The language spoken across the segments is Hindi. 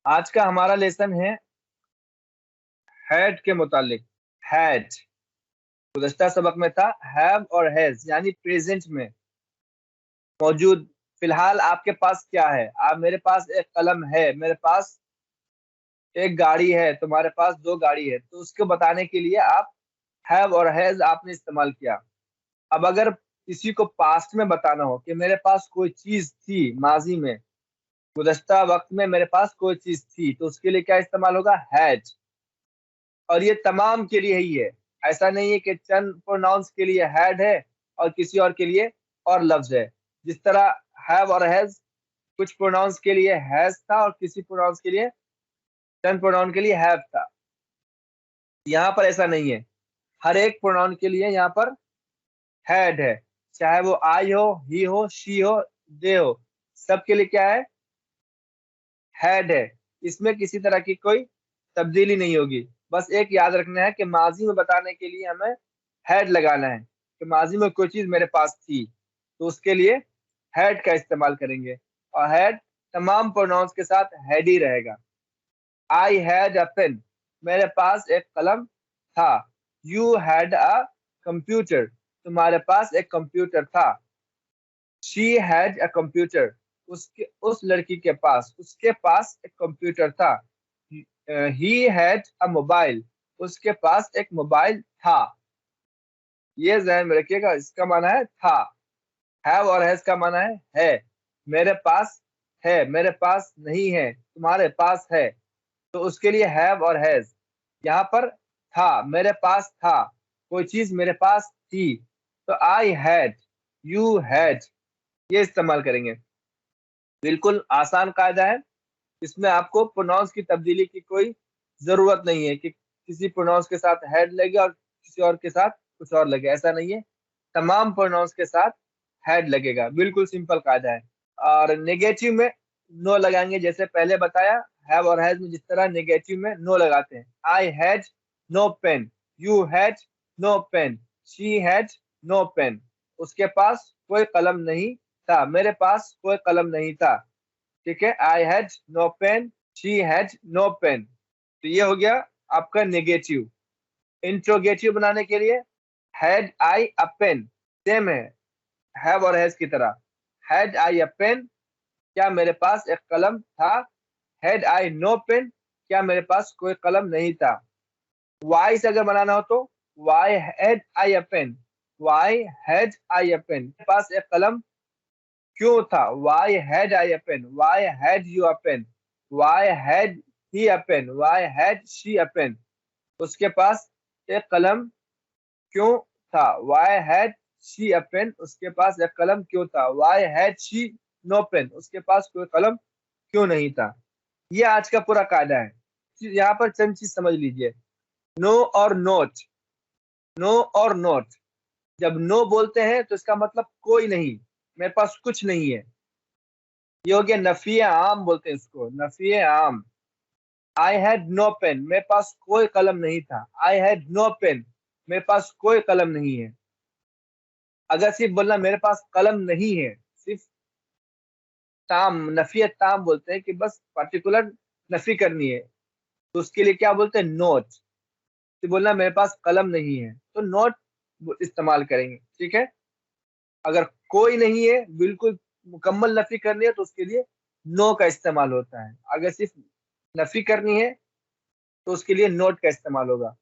आज का हमारा लेसन है हैड के मुतालिक। हैड गुज़श्ता सबक में था हैव और हैज, यानी प्रेजेंट में मौजूद। फिलहाल आपके पास क्या है? आप मेरे पास एक कलम है, मेरे पास एक गाड़ी है, तुम्हारे पास दो गाड़ी है। तो उसको बताने के लिए आप हैव और हैज आपने इस्तेमाल किया। अब अगर किसी को पास्ट में बताना हो कि मेरे पास कोई चीज थी, माजी में, गुज़श्ता वक्त में मेरे पास कोई चीज थी, तो उसके लिए क्या इस्तेमाल होगा? हैड। और ये तमाम के लिए ही है। ऐसा नहीं है कि चंद प्रोनाउंस के लिए हैड है और किसी और के लिए और लफ्ज है। जिस तरह हैव और हैज कुछ प्रोनाउंस के लिए हैज था और किसी प्रोनाउंस के लिए, चंद प्रोनाउन के लिए हैव था। यहाँ पर ऐसा नहीं है, हर एक प्रोनाउन के लिए यहाँ पर हैड है। चाहे वो आई हो, ही हो, शी हो, दे हो, सबके लिए क्या है? हैड है। इसमें किसी तरह की कोई तब्दीली नहीं होगी। बस एक याद रखना है कि माजी में बताने के लिए हमें हैड लगाना है कि माजी में कोई चीज मेरे पास थी, तो उसके लिए हैड का इस्तेमाल करेंगे। और हैड तमाम प्रोनाउंस के साथ हैड ही रहेगा। आई हैड अ पेन, मेरे पास एक कलम था। यू हैड अ कंप्यूटर, तुम्हारे पास एक कंप्यूटर था। शी हैड अ कंप्यूटर, उस लड़की के पास, उसके पास एक कंप्यूटर था। ही हैड अ मोबाइल, उसके पास एक मोबाइल था। ये ध्यान में रखिएगा, इसका माना है था। हैव और हैज का माना है। मेरे पास है, मेरे पास नहीं है, तुम्हारे पास है, तो उसके लिए हैव और हैज। यहाँ पर था, मेरे पास था, कोई चीज मेरे पास थी, तो आई हैड, यू हैड, ये इस्तेमाल करेंगे। बिल्कुल आसान कायदा है। इसमें आपको प्रोनाउंस की तब्दीली की कोई जरूरत नहीं है कि किसी प्रोनाउंस के साथ हैड लगे और किसी और के साथ कुछ और लगे, ऐसा नहीं है। तमाम प्रोनाउंस के साथ हैड लगेगा, बिल्कुल सिंपल कायदा है। और नेगेटिव में नो लगाएंगे, जैसे पहले बताया। हैव और हैज में जिस तरह नेगेटिव में नो लगाते हैं। I had no pen, you had no pen, she had no pen, उसके पास कोई कलम नहीं था, मेरे पास कोई कलम नहीं था। ठीक है, I had no pen, she had no pen. तो ये हो गया आपका नेगेटिव। इंट्रोगेटिव बनाने के लिए had I a pen, same है हैव और हैज की तरह। हैड आई अ पेन, क्या मेरे पास एक कलम था? हैड आई नो पेन, क्या मेरे पास कोई कलम नहीं था? वाई से अगर बनाना हो तो why had I a pen, why had I a pen, मेरे पास एक कलम क्यों था? Why had I a pen, why had you a pen, why had he a pen, why had she a pen, उसके पास एक कलम क्यों था? Why had she a pen, उसके पास एक कलम क्यों था? Why had she no pen, उसके पास कोई कलम क्यों नहीं था? ये आज का पूरा कायदा है। यहाँ पर चंद चीज समझ लीजिए। नो और नोट, नो और नोट, जब नो बोलते हैं तो इसका मतलब कोई नहीं, मेरे पास कुछ नहीं है। ये हो गया नफी आम, बोलते हैं इसको, नफी आम। आई हैड नो पेन, मेरे पास कोई कलम नहीं था। आई हैड नो पेन, मेरे पास कोई कलम नहीं है। अगर सिर्फ बोलना मेरे पास कलम नहीं है, सिर्फ ताम, नफी ताम बोलते हैं कि बस पर्टिकुलर नफी करनी है, तो उसके लिए क्या बोलते हैं? नोट। तो बोलना मेरे पास कलम नहीं है, तो नोट इस्तेमाल करेंगे। ठीक है, अगर कोई नहीं है, बिल्कुल मुकम्मल नफी करनी है, तो उसके लिए नो का इस्तेमाल होता है। अगर सिर्फ नफी करनी है तो उसके लिए नोट का इस्तेमाल होगा।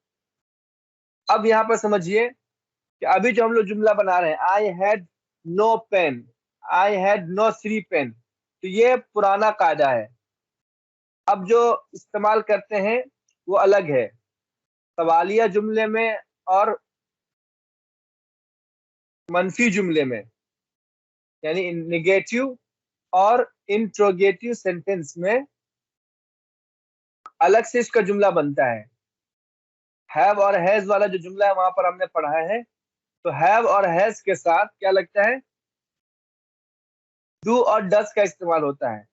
अब यहाँ पर समझिए कि अभी जो हम लोग जुमला बना रहे हैं, I had no pen, I had no three pen, तो ये पुराना कायदा है। अब जो इस्तेमाल करते हैं वो अलग है, सवालिया जुमले में और मनफी जुमले में, यानी निगेटिव और इंट्रोगेटिव सेंटेंस में अलग से इसका जुमला बनता है। हैव और हैज वाला जो जुमला है वहां पर हमने पढ़ा है, तो हैव और हैज के साथ क्या लगता है? डू और डस का इस्तेमाल होता है।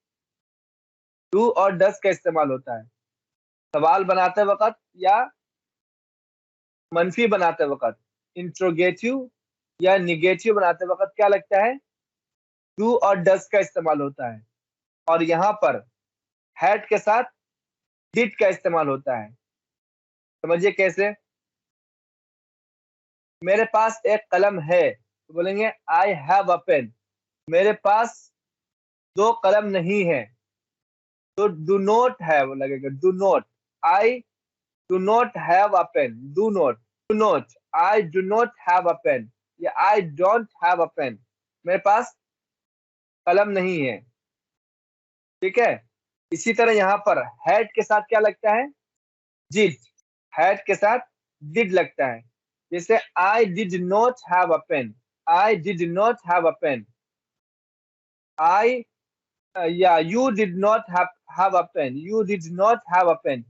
डू और डस का इस्तेमाल होता है सवाल बनाते वक्त या मनफी बनाते वक्त। इंट्रोगेटिव या निगेटिव बनाते वक्त क्या लगता है? डू और डस का इस्तेमाल होता है। और यहाँ पर हैड के साथ डिड का इस्तेमाल होता है। समझिए कैसे। मेरे पास एक कलम है तो बोलेंगे आई हैव अ पेन। मेरे पास 2 कलम नहीं है तो डू नॉट हैव लगेगा, do not. I do not have a pen, do not, do not, I do not have a pen या I don't have a pen. मेरे पास कलम नहीं है। ठीक है। इसी तरह यहाँ पर हैड के साथ क्या लगता है, डिड। हैड के साथ डिड लगता है। जैसे I did not have a pen, I did not have a pen. I या you did not have a pen, you did not have a pen.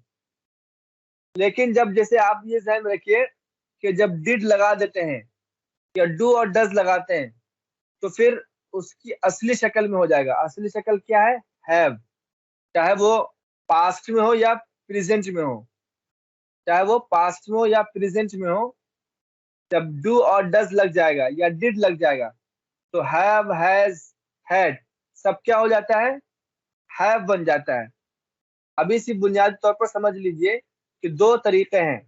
लेकिन जब जैसे आप ये ध्यान में रखिए कि जब डिड लगा देते हैं या डू और डज लगाते हैं तो फिर उसकी असली शक्ल में हो जाएगा। असली शक्ल क्या है, हैव। चाहे वो पास्ट में हो या प्रेजेंट में हो, चाहे वो पास्ट में हो या प्रेजेंट में हो, जब डू और डज लग जाएगा या डिड लग जाएगा तो हैव, हैज, हैड सब क्या हो जाता है, हैव बन जाता है। अभी इसी बुनियादी तौर पर समझ लीजिए कि 2 तरीके हैं।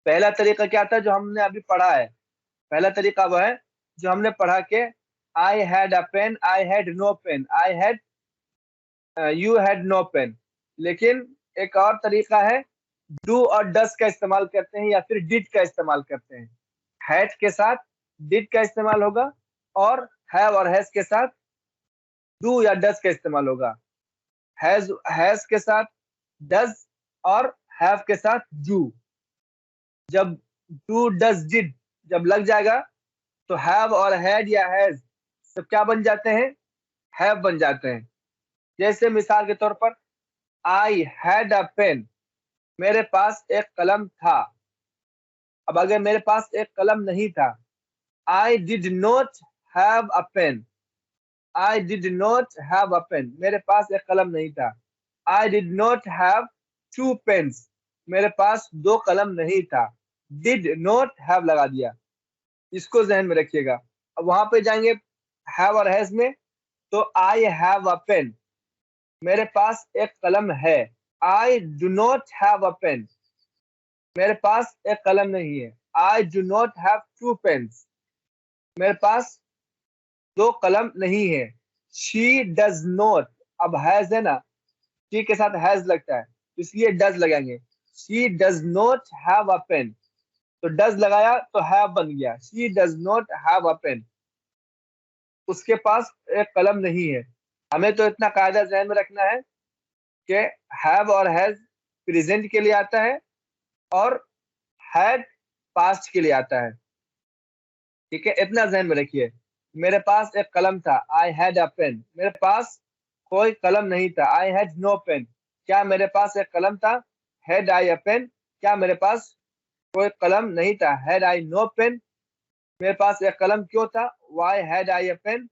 पहला तरीका क्या था जो हमने अभी पढ़ा है, पहला तरीका वह है जो हमने पढ़ा के I had a pen, I had no pen, I had, you had no pen. लेकिन एक और तरीका है, डू और डस का इस्तेमाल करते हैं या फिर डिड का इस्तेमाल करते हैं। हैड के साथ डिड का इस्तेमाल होगा और हैव और हैज के साथ डू या डस का इस्तेमाल होगा। हैज के साथ डज और हैव के साथ डू। जब डू डज डिड जब लग जाएगा तो हैव और हैड या हैज सब क्या बन जाते हैं, हैव बन जाते हैं। जैसे मिसाल के तौर पर आई हैड अ पेन, मेरे पास एक कलम था। अब अगर मेरे पास एक कलम नहीं था, I did not have a pen, I did not have a pen, मेरे पास एक कलम नहीं था। I did not have 2 pens, मेरे पास 2 कलम नहीं था। डिड नॉट हैव लगा दिया, इसको ध्यान में रखिएगा। अब वहां पे जाएंगे हैव और हैज में, तो आई हैव अ पेन, मेरे पास एक कलम है। I do not have a pen, मेरे पास एक कलम नहीं है। I do not have 2 pens, मेरे पास 2 कलम नहीं है। शी डज नॉट, अब हैज है ना, शी के साथ हैज लगता है इसलिए डज लगाएंगे। She does not have a pen, तो डज लगाया तो हैव बन गया। She does not have a pen, उसके पास एक कलम नहीं है। हमें तो इतना कायदा ध्यान में रखना है कि हैव और हैज प्रेजेंट के लिए आता है और हैड पास्ट के लिए आता है। ठीक है, इतना ध्यान में रखिए। मेरे पास एक कलम था, आई हैड अ पेन, मेरे पास कोई कलम नहीं था, आई हैड नो पेन। क्या मेरे पास एक कलम था, हैड आई अ पेन। क्या मेरे पास कोई कलम नहीं था, हैड आई नो पेन। मेरे पास एक कलम क्यों था, why had I a pen.